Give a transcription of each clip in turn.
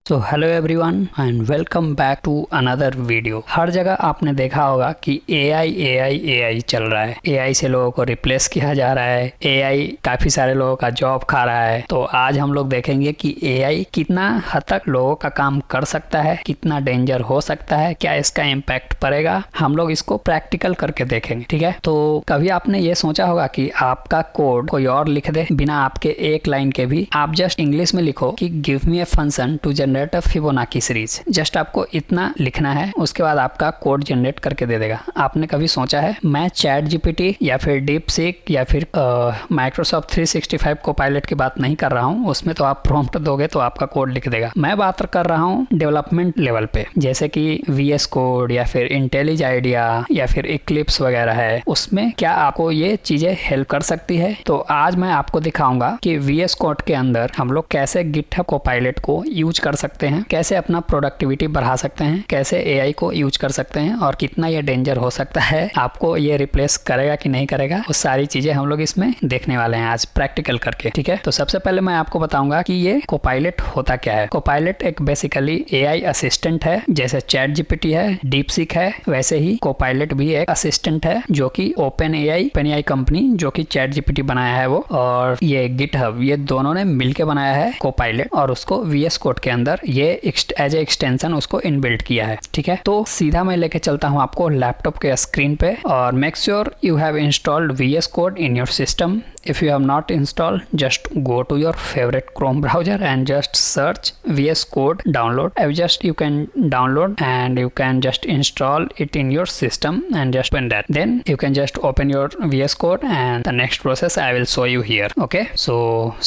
So hello everyone and welcome back to another video. हर जगह आपने देखा होगा कि एआई चल रहा है। एआई से लोगों को रिप्लेस किया जा रहा है। एआई काफ़ी सारे लोगों का जॉब खा रहा है। तो आज हम लोग देखेंगे कि एआई कितना हद तक लोगों का काम कर सकता है, कितना डेंजर हो सकता है, क्या इसका इम्पैक्ट पड़ेगा। हम लोग इसको प्रैक्टिकल करके देखेंगे, ठीक है। तो कभी आपने ये सोचा होगा कि आपका कोड कोई और लिख दे बिना आपके एक लाइन के भी। आप जस्ट इंग्लिश में लिखो कि give me a function to generate a Fibonacci series. Just आपको इतना लिखना है, उसके बाद आपका कोड जनरेट करके दे देगा। आपने कभी सोचा है मैं चैट जीपीटी या फिर डीप सीक या फिर माइक्रोसॉफ्ट 365 को पायलट की बात नहीं कर रहा हूँ। उसमें तो आप प्रॉम्प्ट दोगे तो आपका कोड लिख देगा। मैं बात कर रहा हूँ डेवलपमेंट लेवल पे, जैसे कि VS कोड या फिर इंटेलिज आइडिया या फिर इक्लिप्स वगैरह है। उसमें क्या आपको ये चीजें हेल्प कर सकती है? तो आज मैं आपको दिखाऊंगा कि VS कोड के अंदर हम लोग कैसे गिटहब कोपायलट को यूज कर सकते हैं, कैसे अपना प्रोडक्टिविटी बढ़ा सकते हैं, कैसे एआई को यूज कर सकते हैं और कितना ये डेंजर हो सकता है, आपको ये रिप्लेस करेगा कि नहीं करेगा। वो सारी चीजें हम लोग इसमें देखने वाले हैं आज प्रैक्टिकल करके, ठीक है। तो सबसे पहले मैं आपको बताऊंगा कि ये कोपायलट होता क्या है। कोपायलट एक बेसिकली एआई असिस्टेंट है। जैसे चैट जीपीटी है, डीपसीक है, वैसे ही कोपायलट भी एक असिस्टेंट है जो कि ओपन एआई कंपनी जो कि चैट जीपीटी बनाया है वो, और ये गिटहब, ये दोनों ने मिलकर बनाया है कोपायलट और उसको VS कोड के अंदर ये एज ए एक्सटेंशन उसको इनबिल्ट किया है, ठीक है। तो सीधा मैं लेके चलता हूँ आपको लैपटॉप के स्क्रीन पे और make sure you have installed VS code in your system. If you have not installed, just go to your favorite Chrome browser and just search VS Code download. You can download and you can just install it in your system and just open that. Then you can just open your VS Code and the next process I will show you here. Okay? So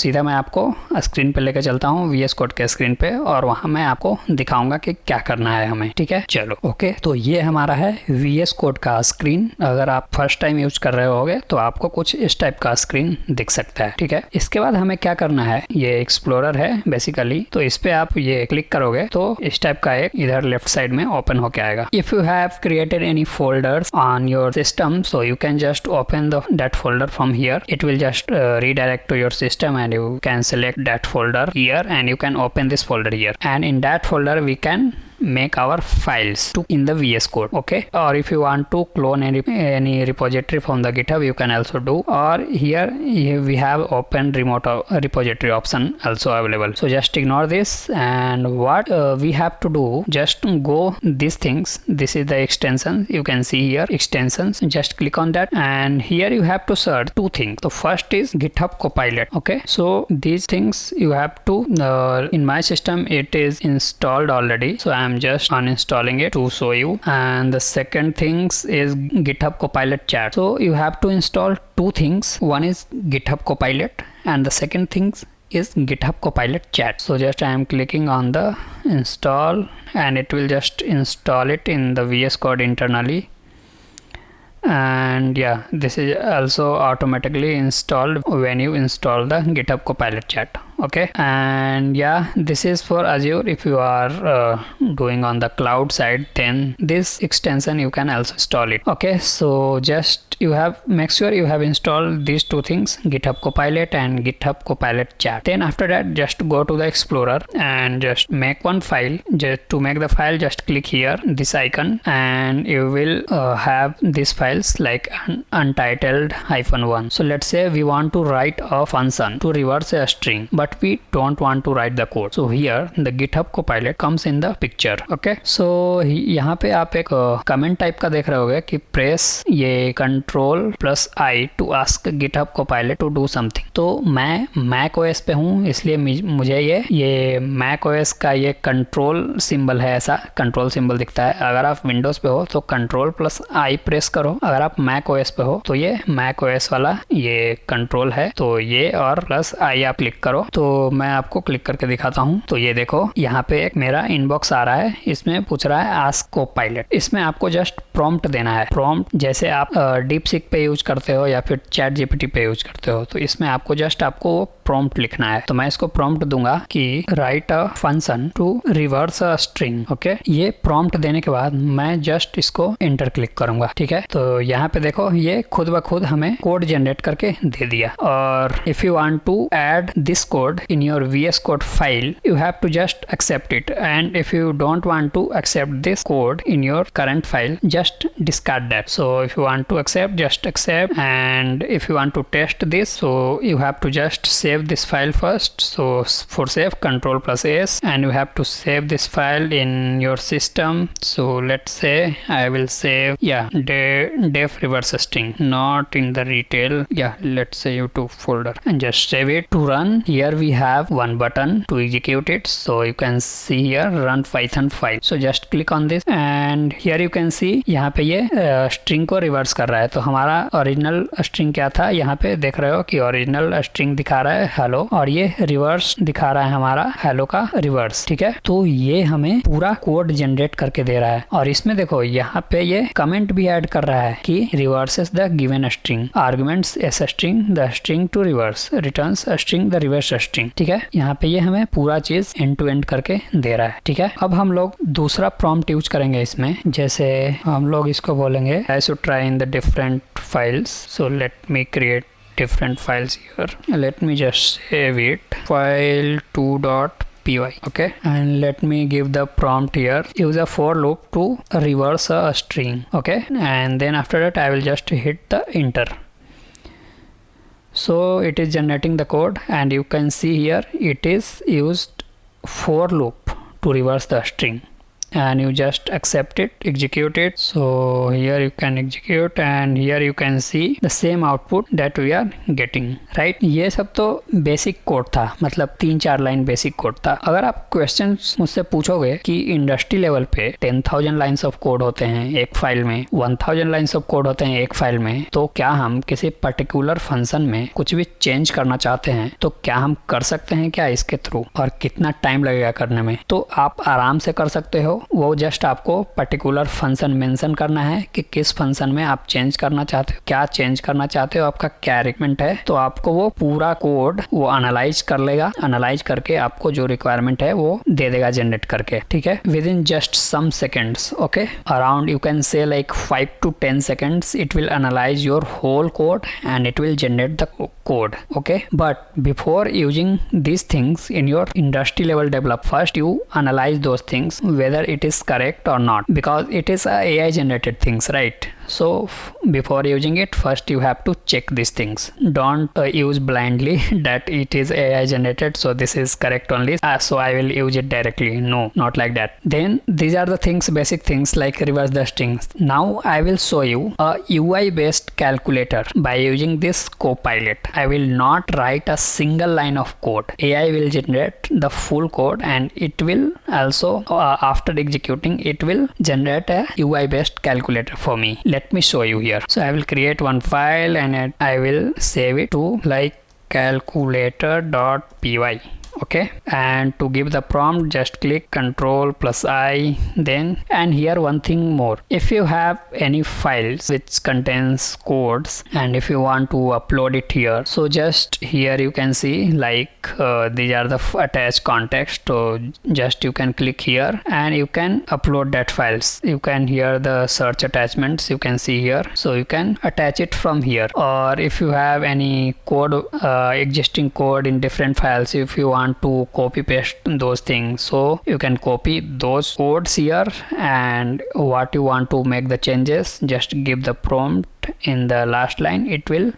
सीधा मैं आपको screen पे लेकर चलता हूँ VS Code के screen पे और वहाँ मैं आपको दिखाऊंगा कि क्या करना है हमें, ठीक है। चलो ओके, तो ये हमारा है VS Code का स्क्रीन। अगर आप फर्स्ट टाइम यूज कर रहे होगे तो आपको कुछ इस टाइप का स्क्रीन दिख सकता है, ठीक है। इसके बाद हमें क्या करना है, ये एक्सप्लोरर है बेसिकली, तो इस पे आप ये क्लिक करोगे तो इस टाइप का एक इधर लेफ्ट साइड में ओपन होके आएगा। If you have created any folders on your system so you can just open that folder from here. It will just redirect to your system and you can select that folder here and you can open this folder here, and in that folder we can make our files in the VS Code, okay. Or if you want to clone any repository from the GitHub, you can also do, or here we have open remote repository option also available. So just ignore this, and what we have to do, just go these things. This is the extension, you can see here extensions. Just click on that and here you have to search two things. The first is GitHub Copilot, okay. So these things you have to in my system it is installed already, so I am just uninstalling it to show you. And the second things is GitHub Copilot Chat. So you have to install two things. One is GitHub Copilot and the second thing is GitHub Copilot Chat. So just I am clicking on the install and it will just install it in the VS Code internally. And yeah, this is also automatically installed when you install the GitHub Copilot Chat, okay. And yeah, this is for Azure. If you are doing on the cloud side, then this extension you can also install it, okay. So just you have make sure you have installed these two things, GitHub Copilot and GitHub Copilot Chat. Then after that just go to the Explorer and just make one file. Just to make the file, just click here this icon and you will have these files like untitled -1. So let's say we want to write a function to reverse a string, but we don't want to write the code. So here the GitHub Copilot comes in the picture, okay. So यहाँ पे आप एक comment type का देख रहे होगे कि press ये Ctrl+I to ask GitHub Copilot to do something. तो मैं Mac OS पे हूँ इसलिए मुझे ये Mac OS का ये कंट्रोल सिंबल है, ऐसा कंट्रोल सिंबल दिखता है। अगर आप विंडोज पे हो तो Ctrl+I प्रेस करो, अगर आप Mac OS पे हो तो ये Mac OS वाला ये कंट्रोल है, तो ये और +I आप क्लिक करो। तो मैं आपको क्लिक करके दिखाता हूँ। तो ये देखो यहाँ पे एक मेरा इनबॉक्स आ रहा है, इसमें पूछ रहा है आस्क कोपायलट। इसमें आपको जस्ट प्रॉम्प्ट देना है। प्रॉम्प्ट जैसे आप डीपसीक पे यूज करते हो या फिर चैट जीपीटी पे यूज करते हो, तो इसमें आपको जस्ट आपको प्रॉम्प्ट लिखना है। तो मैं इसको प्रॉम्प्ट दूंगा कि write a function to reverse a string, okay. ये प्रॉम्प्ट देने के बाद मैं जस्ट इसको एंटर क्लिक करूंगा, ठीक है। तो यहाँ पे देखो ये खुद ब खुद हमें कोड जनरेट करके दे दिया। और if you want to add this code code in your VS Code file, you have to just accept it, and if you don't want to accept this code in your current file, just discard that. So if you want to accept, just accept, and if you want to test this, so you have to just save this file first. So for save, Ctrl+S, and you have to save this file in your system. So let's say I will save, yeah, def reverse string, not in the retail, yeah, let's say YouTube folder, and just save it. To run, here we have one button to execute it. So you can see here run Python 5. So just click on this, and here you can see यहाँ पे ये string को reverse कर रहा है. तो हमारा original string क्या था, यहाँ पे देख रहे हो कि ओरिजिनल स्ट्रिंग दिखा रहा है हेलो, और ये रिवर्स दिखा रहा है हमारा हेलो का रिवर्स. ठीक है, तो ये हमें पूरा कोड जनरेट करके दे रहा है. और इसमें देखो यहाँ पे ये कमेंट भी ऐड कर रहा है कि reverses the given string, arguments S string, the string to reverse, returns string, the reverse string. ठीक है, यहाँ पे ये हमें पूरा चीज एंड टू एंड करके दे रहा है. ठीक है, अब हम लोग दूसरा प्रॉम्प्ट यूज करेंगे इसमें. जैसे हम लोग इसको बोलेंगे I should try in the different files. So let me create different files here. Let me just save it, file2.py. okay, and let me give the prompt here, use a for loop to reverse a string. Okay, and then after that I will just hit the enter. So it is generating the code, and you can see here it is used for loop to reverse the string, and you just accept it, execute it. So here you can execute, and here you can see the same output that we are getting, right? ये सब तो basic code था, मतलब 3-4 line basic code था. अगर आप questions मुझसे पूछोगे कि इंडस्ट्री लेवल पे 10,000 लाइन्स ऑफ कोड होते हैं एक फाइल में, 1000 लाइन्स ऑफ कोड होते हैं एक फाइल में, तो क्या हम किसी पर्टिकुलर फंक्शन में कुछ भी चेंज करना चाहते हैं तो क्या हम कर सकते हैं क्या इसके थ्रू, और कितना टाइम लगेगा करने में? तो आप आराम से कर सकते हो. वो जस्ट आपको पर्टिकुलर फंक्शन मेंशन करना है कि किस फंक्शन में आप चेंज करना चाहते हो, क्या चेंज करना चाहते हो, आपका क्या रिक्वायरमेंट है. तो आपको वो पूरा कोड वो एनालाइज कर लेगा, एनालाइज करके आपको जो रिक्वायरमेंट है वो दे देगा जनरेट करके. ठीक है, within just some seconds. Okay, around you can say like 5 to 10 seconds it will analyze your whole code and it will generate the code. Okay, but before using these things in your industry level develop, first you analyze those things whether it is correct or not, because it is AI generated things, right? So before using it, first you have to check these things. Don't use blindly that it is AI generated, so this is correct only, so I will use it directly. No, not like that. Then these are the things, basic things like reverse the strings. Now I will show you a UI based calculator by using this Copilot. I will not write a single line of code. AI will generate the full code, and it will also after executing it will generate a UI based calculator for me. Let me show you here. So I will create one file and I will save it to like calculator.py. okay, and to give the prompt just click Ctrl+I. then, and here one thing more, if you have any files which contains codes and if you want to upload it here, so just here you can see like these are the attached context. So just you can click here and you can upload that files. You can hear the search attachments, you can see here, so you can attach it from here. Or if you have any code, existing code in different files, if you want to copy paste those things, so you can copy those codes here, and what you want to make the changes, just give the prompt in the last line. It will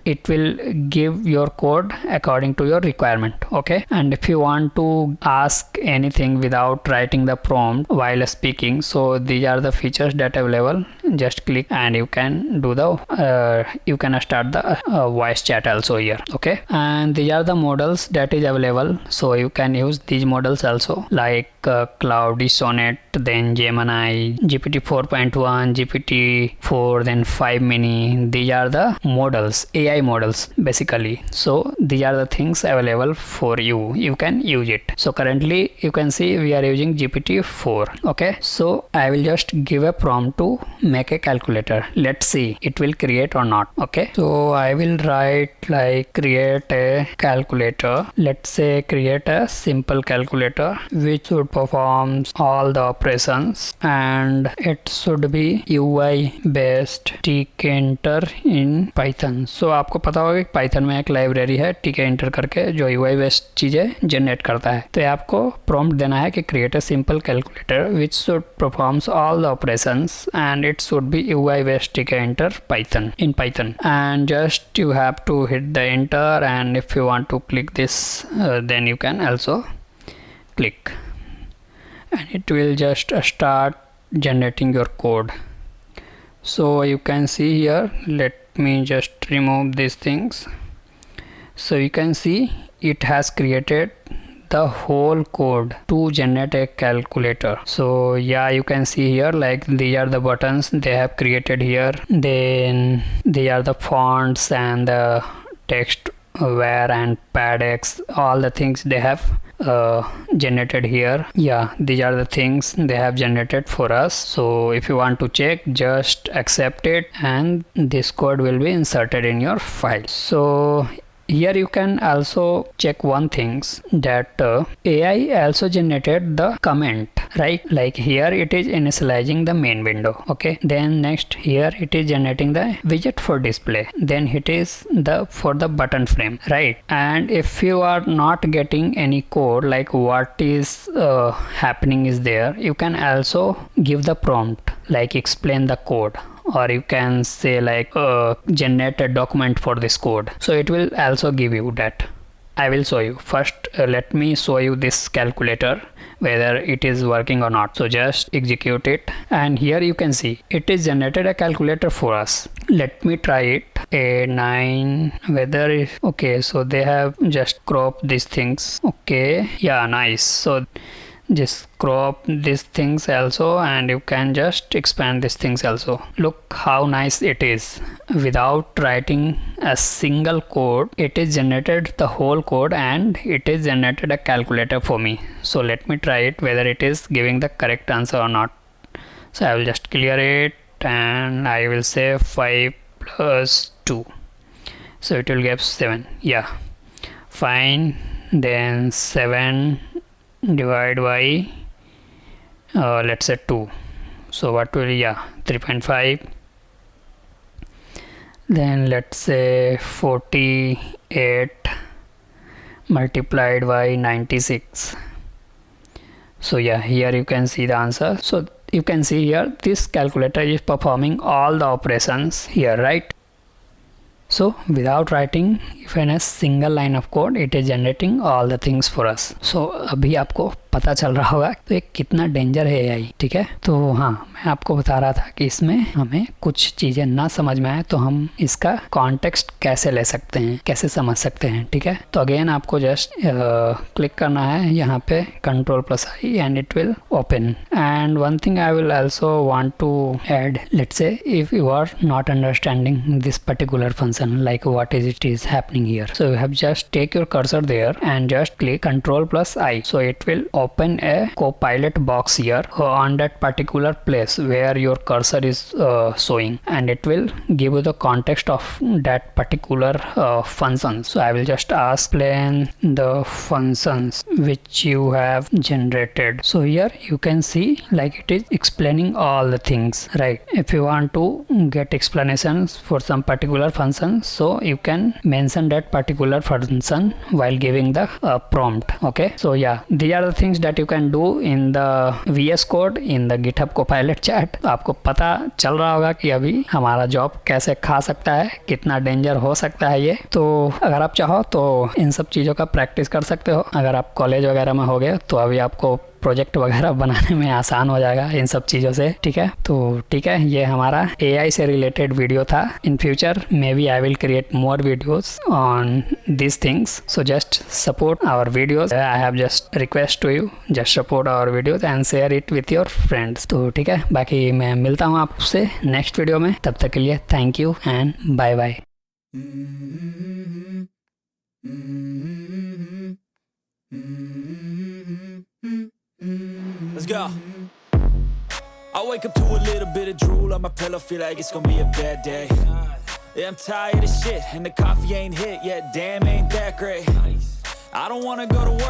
give your code according to your requirement. Okay, and if you want to ask anything without writing the prompt while speaking, so these are the features that are available. Just click and you can do the you can start the voice chat also here. Okay, and these are the models that is available, so you can use these models also, like Cloudy, Sonnet, then Gemini, GPT 4.1, GPT 4, then 5 mini. These are the models, AI models basically. So these are the things available for you. You can use it. So currently you can see we are using GPT 4. Okay, so I will just give a prompt to make a calculator. Let's see it will create or not. Okay, so I will write like create a calculator. Let's say create a simple calculator which would perform all the operations, and it should be UI based. Tkinter calculator in Python. So आपको पता होगा कि Python में एक library है टीके inter करके जो यूआई बेस्ड चीज़ें जनरेट करता है। तो आपको प्रॉम्प्ट देना है कि create a simple calculator which should performs all the operations and it should be UI based Tkinter Python in Python, and just you have to hit the enter, and if you want to click this then you can also click and it will just start generating your code. So you can see here, let me just remove these things. So you can see it has created the whole code to generate a calculator. So yeah, you can see here like these are the buttons they have created here, then they are the fonts and the text where and paddx, all the things they have generated here. Yeah, these are the things they have generated for us. So if you want to check, just accept it and this code will be inserted in your file. So here you can also check one things that AI also generated the comment, right? Like here it is initializing the main window. Okay, then next here it is generating the widget for display, then it is the for the button frame, right? And if you are not getting any code like what is happening is there, you can also give the prompt like explain the code, or you can say like generate a document for this code. So it will also give you that. I will show you first. Let me show you this calculator whether it is working or not. So just execute it and here you can see it is generated a calculator for us. Let me try it. A9 whether is okay. So they have just cropped these things. Okay, yeah, nice. So just crop these things also and you can just expand these things also. Look how nice it is. Without writing a single code, it is generated the whole code and it is generated a calculator for me. So let me try it whether it is giving the correct answer or not. So I will just clear it and I will say 5 plus 2, so it will give 7. Yeah, fine. Then 7 divided by let's say 2, so what will, yeah, 3.5. then let's say 48 multiplied by 96. So yeah, here you can see the answer. So you can see here this calculator is performing all the operations here, right? So without writing even a single line of code, it is generating all the things for us. So अभी आपको पता चल रहा होगा तो ये कितना danger है AI, ठीक है? तो हाँ, मैं आपको बता रहा था कि इसमें हमें कुछ चीज़ें ना समझ में आए तो हम इसका कॉन्टेक्स्ट कैसे ले सकते हैं, कैसे समझ सकते हैं, ठीक है? तो अगेन आपको जस्ट क्लिक करना है यहाँ पे Ctrl+I and it will open. And one thing I will also want to add, let's say if you are not understanding this particular function like what is it is happening here, so you have just take your cursor there and just click Ctrl+I. So it will open a Copilot box here on that particular place where your cursor is showing, and it will give you the context of that particular function. So I will just ask explain the functions which you have generated. So here you can see like it is explaining all the things, right? If you want to get explanations for some particular function, so you can mention that particular function while giving the prompt. Okay, so yeah, these are the things that you can do in the VS Code in the GitHub Copilot chat. आपको पता चल रहा होगा कि अभी हमारा job कैसे खा सकता है, कितना डेंजर हो सकता है ये. तो अगर आप चाहो तो इन सब चीज़ों का प्रैक्टिस कर सकते हो. अगर आप कॉलेज वगैरह में हो गए तो अभी आपको प्रोजेक्ट वगैरह बनाने में आसान हो जाएगा इन सब चीज़ों से, ठीक है? तो ठीक है, ये हमारा AI से रिलेटेड वीडियो था. In future maybe I will create more videos on this things. So just support our videos. I have just request to you, just support our videos and share it with your friends. तो ठीक है, बाकी मैं मिलता हूँ आपसे next video में. तब तक के लिए thank you and bye bye. Let's go. I wake up to a little bit of drool on my pillow, feel like it's gonna be a bad day. Yeah, I'm tired of shit and the coffee ain't hit yet, damn ain't that great. I don't wanna go to work.